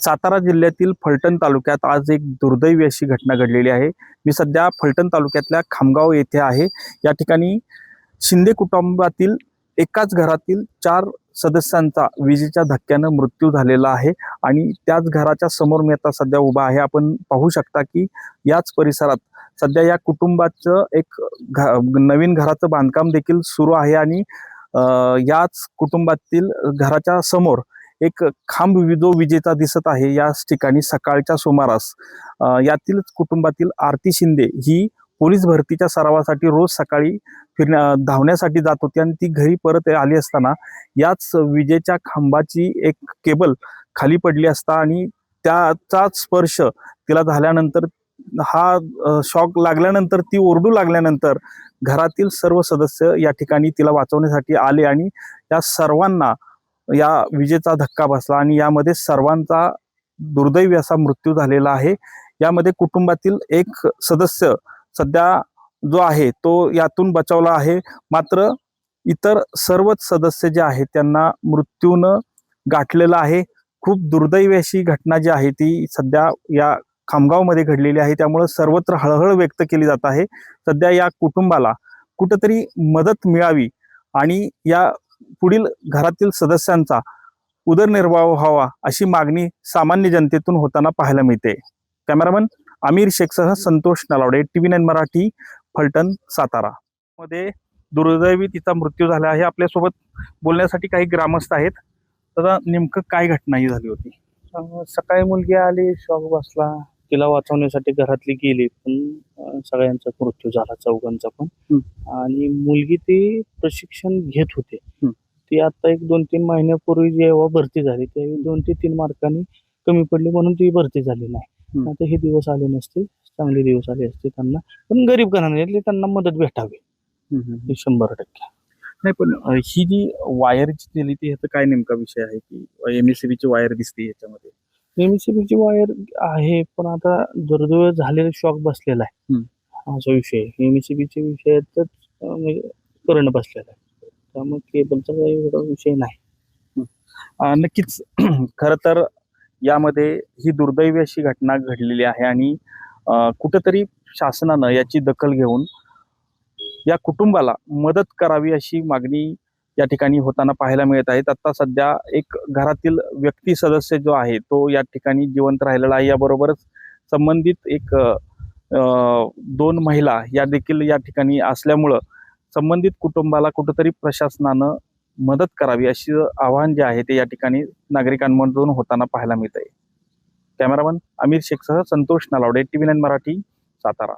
सातारा जिल्ह्यातील फलटण तालुक्यात आज एक दुर्दैवी अशी घटना घडलेली आहे। मी सध्या फलटण तालुक्यातल्या खामगाव येथे आहे। या ठिकाणी शिंदे कुटुंबातील एकाच घरातील 4 सदस्यांचा विजेच्या धक्क्यानं मृत्यू झालेला आहे आणि त्याच घराच्या समोर मी आता सध्या उभा आहे। आपण पाहू शकता की याच परिसरात सध्या या कुटुंबाचं एक नवीन घराचं बांधकाम देखील सुरू आहे आणि याच कुटुंबातील घराच्या समोर एक खांब विजेचा दिसत आहे। याच ठिकाणी सकाळच्या सुमारास यातीलच कुटुंबातील आरती शिंदे ही पोलीस भरतीच्या सरावासाठी रोज सकाळी धावण्यासाठी जात होती आणि ती घरी परत आली असताना याच विजेच्या खांबाची एक केबल खाली पडली असता आणि त्याचा स्पर्श तिला झाल्यानंतर हा शॉक लागल्यानंतर ती ओरडू लागल्यानंतर घरातील सर्व सदस्य या ठिकाणी तिला वाचवण्यासाठी आले आणि या सर्वांना या विजेचा धक्का बसला आणि यामध्ये सर्वांचा दुर्दैवी असा मृत्यू झालेला आहे। यामध्ये कुटुंबातील एक सदस्य सध्या जो आहे तो यातून बचावला आहे, मात्र इतर सर्वच सदस्य जे आहेत त्यांना मृत्यूनं गाठलेला आहे। खूप दुर्दैवी अशी घटना जी आहे ती सध्या या खामगावमध्ये घडलेली आहे, त्यामुळे सर्वत्र हळहळ व्यक्त केली जात आहे। सध्या या कुटुंबाला कुठेतरी मदत मिळावी आणि या पुढील घरातील सदस्यांचा उदरनिर्वाह व्हावा अशी मागणी सामान्य जनतेतून होताना पाहायला मिळते। कॅमेरामन आमिर शेखसह संतोष नलावडे, TV9 मराठी, फलटण, सातारा। मध्ये दुर्दैवी तिचा मृत्यू झाला आहे। आपल्यासोबत बोलण्यासाठी काही ग्रामस्थ आहेत। तर नेमकं काय घटना ही झाली होती? सकाळी मुलगी आली, शॉक बसला, तिला वाचवण्यासाठी घरातली गेली, पण सगळ्यांचा मृत्यू झाला, चौघांचा पण। आणि मुलगी ती प्रशिक्षण घेत होते, ती आता 1-2-3 महिन्यापूर्वी जेव्हा भरती झाली त्यावेळी 2 ते 3 मार्कांनी कमी पडली म्हणून ती भरती झाली नाही। आता हे दिवस आले नसते, चांगले दिवस आले असते त्यांना, पण गरीब घराण्यातली त्यांना मदत भेटावी 100%। नाही, पण ही जी वायर दिली ती ह्याचा काय नेमका विषय आहे की MSCB ची वायर दिसते याच्यामध्ये? MSCB ची वायर आहे, पण आता दुर्दैव झालेला शॉक बसलेला आहे असा विषय। MSCB च्या विषयातच म्हणजे करण बसलेला आहे, त्यामुळे केबलचा काही एवढा विषय नाही। नक्कीच खरं तर यामध्ये ही दुर्दैवी अशी घटना घडलेली आहे आणि कुठेतरी शासनानं याची दखल घेऊन या कुटुंबाला मदत करावी अशी मागणी या ठिकाणी होताना पाहायला मिळत आहे। आता सध्या एक घरातील व्यक्ती सदस्य जो आहे तो या ठिकाणी जिवंत राहिलेला आहे। याबरोबरच संबंधित एक 2 महिला या देखील या ठिकाणी असल्यामुळं संबंधित कुटुंबाला कुठेतरी प्रशासनानं मदत करावी अशी आवाहन जे आहे ते या ठिकाणी नागरिकांमधून होताना पाहायला मिळत आहे। कॅमेरामन आमिर शेखसह संतोष नलावडे, TV9 मराठी, सातारा।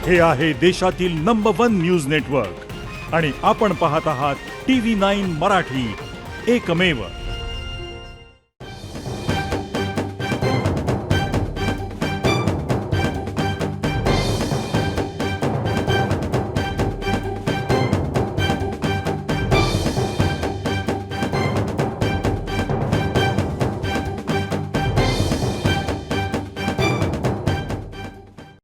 हे आहे देशातील नंबर 1 न्यूज नेटवर्क आणि आपण पाहत आहात TV9 मराठी, एकमेव।